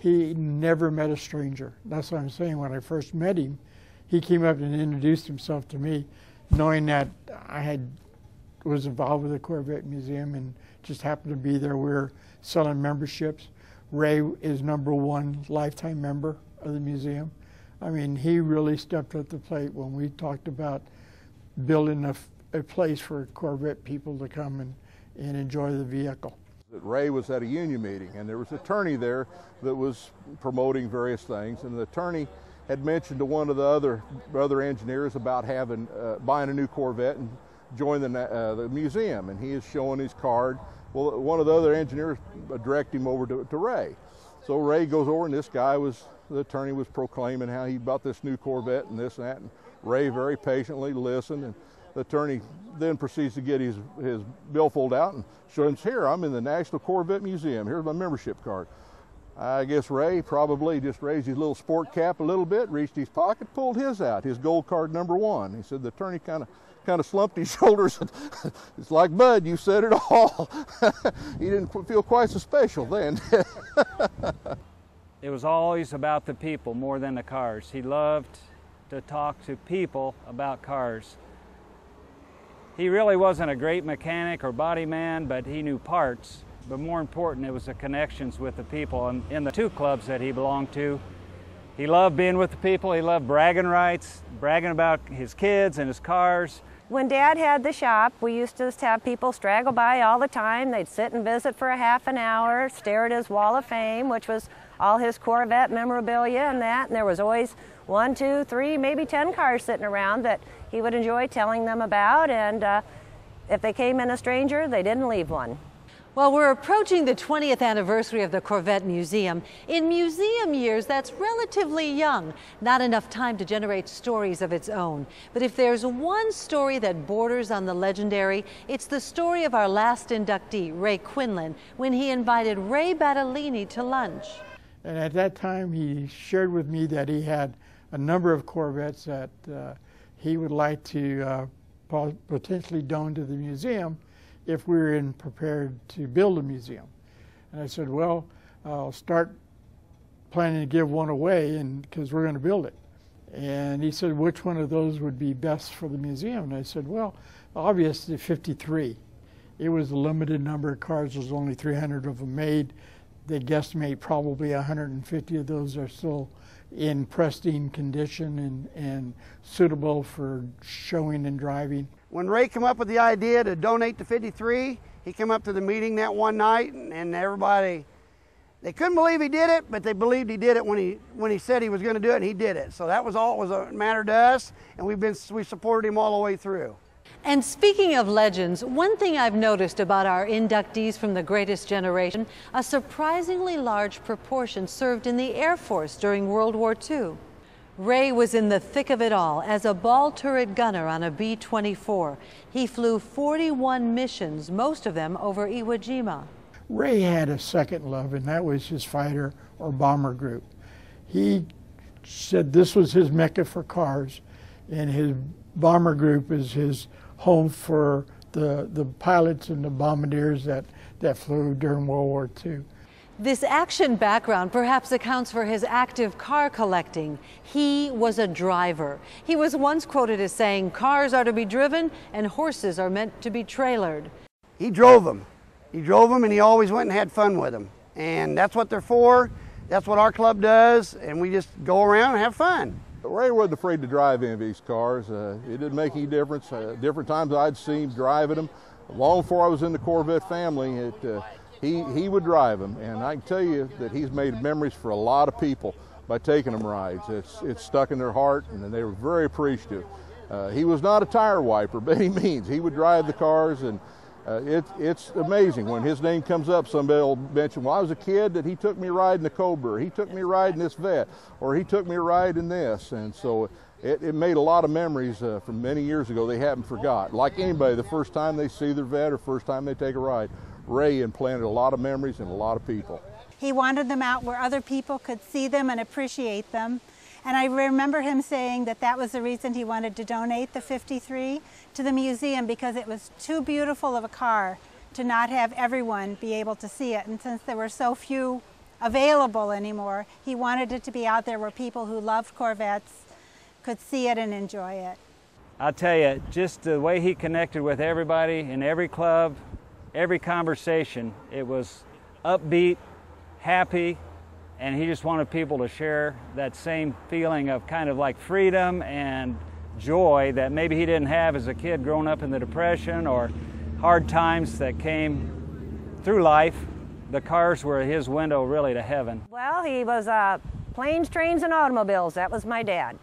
He never met a stranger. That's what I'm saying. When I first met him, he came up and introduced himself to me, knowing that I was involved with the Corvette Museum and just happened to be there. We were selling memberships. Ray is #1 lifetime member of the museum. I mean, he really stepped up to the plate when we talked about building a place for Corvette people to come and enjoy the vehicle. Ray was at a union meeting, and there was an attorney there that was promoting various things, and the attorney had mentioned to one of the other engineers about buying a new Corvette and joining the museum, and he is showing his card. Well, one of the other engineers directed him over to Ray. So Ray goes over, and the attorney was proclaiming how he bought this new Corvette and this and that, and Ray very patiently listened, and the attorney then proceeds to get his billfold out and shows him, here, I'm in the National Corvette Museum. Here's my membership card. I guess Ray probably just raised his little sport cap a little bit, reached his pocket, pulled his out, his gold card #1. He said the attorney kind of slumped his shoulders. It's like, Bud, you said it all. He didn't feel quite so special then. It was always about the people more than the cars. He loved to talk to people about cars. He really wasn't a great mechanic or body man, but he knew parts. But more important, it was the connections with the people. And in the 2 clubs that he belonged to, he loved being with the people. He loved bragging rights, bragging about his kids and his cars. When Dad had the shop, we used to just have people straggle by all the time. They'd sit and visit for a half an hour, stare at his wall of fame, which was all his Corvette memorabilia and that. And there was always 1, 2, 3, maybe 10 cars sitting around that he would enjoy telling them about. And if they came in a stranger, they didn't leave one. Well, we're approaching the 20th anniversary of the Corvette Museum. In museum years, that's relatively young. Not enough time to generate stories of its own. But if there's one story that borders on the legendary, it's the story of our last inductee, Ray Quinlan, when he invited Ray Battaglini to lunch. And at that time, he shared with me that he had a number of Corvettes that he would like to potentially donate to the museum if we were prepared to build a museum. And I said, well, I'll start planning to give one away because we're going to build it. And he said, which one of those would be best for the museum? And I said, well, obviously 53. It was a limited number of cars. There's only 300 of them made. They guesstimate probably 150 of those are still in pristine condition and suitable for showing and driving. When Ray came up with the idea to donate to 53, he came up to the meeting that one night, and everybody, they couldn't believe he did it, but they believed he did it when he said he was going to do it, and he did it. So that was all it was mattered to us, and we supported him all the way through. And speaking of legends, one thing I've noticed about our inductees from the greatest generation, a surprisingly large proportion served in the Air Force during World War II. Ray was in the thick of it all as a ball turret gunner on a B-24. He flew 41 missions, most of them over Iwo Jima. Ray had a second love, and that was his fighter or bomber group. He said this was his mecca for cars, and his bomber group is his home for the pilots and the bombardiers that flew during World War II. This action background perhaps accounts for his active car collecting. He was a driver. He was once quoted as saying, "Cars are to be driven and horses are meant to be trailered." He drove them. He drove them, and he always went and had fun with them. And that's what they're for. That's what our club does, and we just go around and have fun. Ray wasn't afraid to drive any of these cars. It didn't make any difference. Different times I'd see him driving them. Long before I was in the Corvette family, he would drive them, and I can tell you that he's made memories for a lot of people by taking them rides. It's stuck in their heart, and they were very appreciative. He was not a tire wiper by any means. He would drive the cars, and it's amazing when his name comes up. Somebody will mention, well, I was a kid that he took me riding the Cobra, he took me riding this Vette, or he took me riding this. And so it made a lot of memories from many years ago they haven't forgot. Like anybody, the first time they see their Vette or first time they take a ride, Ray implanted a lot of memories in a lot of people. He wanted them out where other people could see them and appreciate them. And I remember him saying that that was the reason he wanted to donate the 53 to the museum, because it was too beautiful of a car to not have everyone be able to see it. And since there were so few available anymore. He wanted it to be out there where people who loved Corvettes could see it and enjoy it. I'll tell you, just the way he connected with everybody in every club, every conversation, it was upbeat, happy, and he just wanted people to share that same feeling of kind of like freedom and joy that maybe he didn't have as a kid growing up in the Depression or hard times that came through life. The cars were his window really to heaven. Well, he was planes, trains, and automobiles. That was my dad.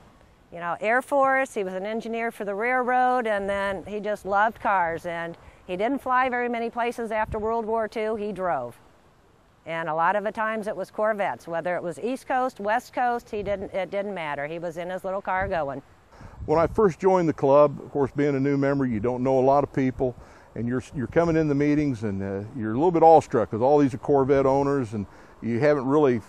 You know, Air Force, he was an engineer for the railroad, and then he just loved cars. And he didn't fly very many places after World War II, he drove. And a lot of the times it was Corvettes, whether it was East Coast, West Coast, it didn't matter. He was in his little car going. When I first joined the club, of course, being a new member, you don't know a lot of people, and you're coming in the meetings, and you're a little bit awestruck because all these are Corvette owners, and you haven't really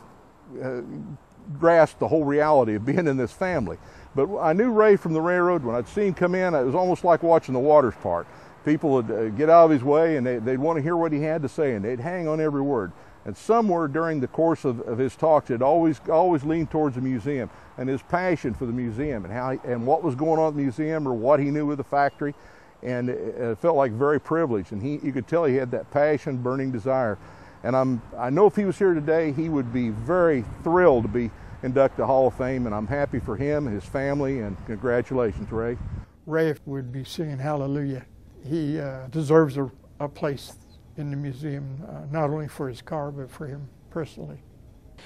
grasped the whole reality of being in this family. But I knew Ray from the railroad. When I'd seen him come in, it was almost like watching the waters part. People would get out of his way, and they'd want to hear what he had to say, and they'd hang on every word. And somewhere during the course of his talks, it always leaned towards the museum and his passion for the museum and what was going on at the museum or what he knew with the factory. And it felt like very privileged. And you could tell he had that passion, burning desire. And I know if he was here today, he would be very thrilled to be inducted to the Hall of Fame. And I'm happy for him and his family. And congratulations, Ray. Ray would be singing hallelujah. He deserves a place in the museum, not only for his car, but for him personally.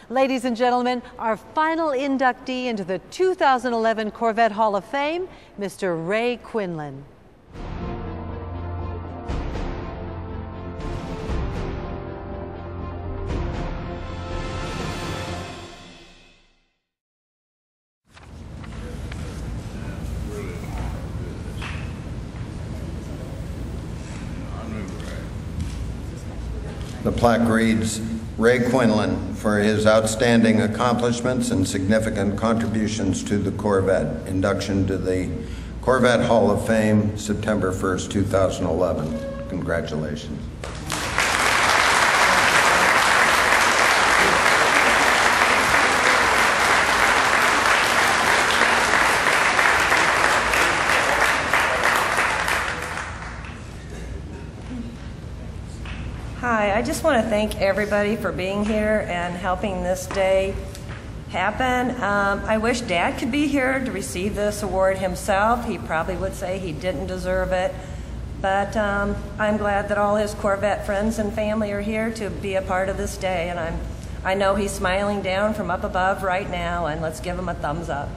Ladies and gentlemen, our final inductee into the 2011 Corvette Hall of Fame, Mr. Ray Quinlan. The plaque reads, Ray Quinlan for his outstanding accomplishments and significant contributions to the Corvette. Induction to the Corvette Hall of Fame, September 1st, 2011. Congratulations. Hi, I just want to thank everybody for being here and helping this day happen. I wish Dad could be here to receive this award himself. He probably would say he didn't deserve it. But I'm glad that all his Corvette friends and family are here to be a part of this day. And I know he's smiling down from up above right now, and let's give him a thumbs up.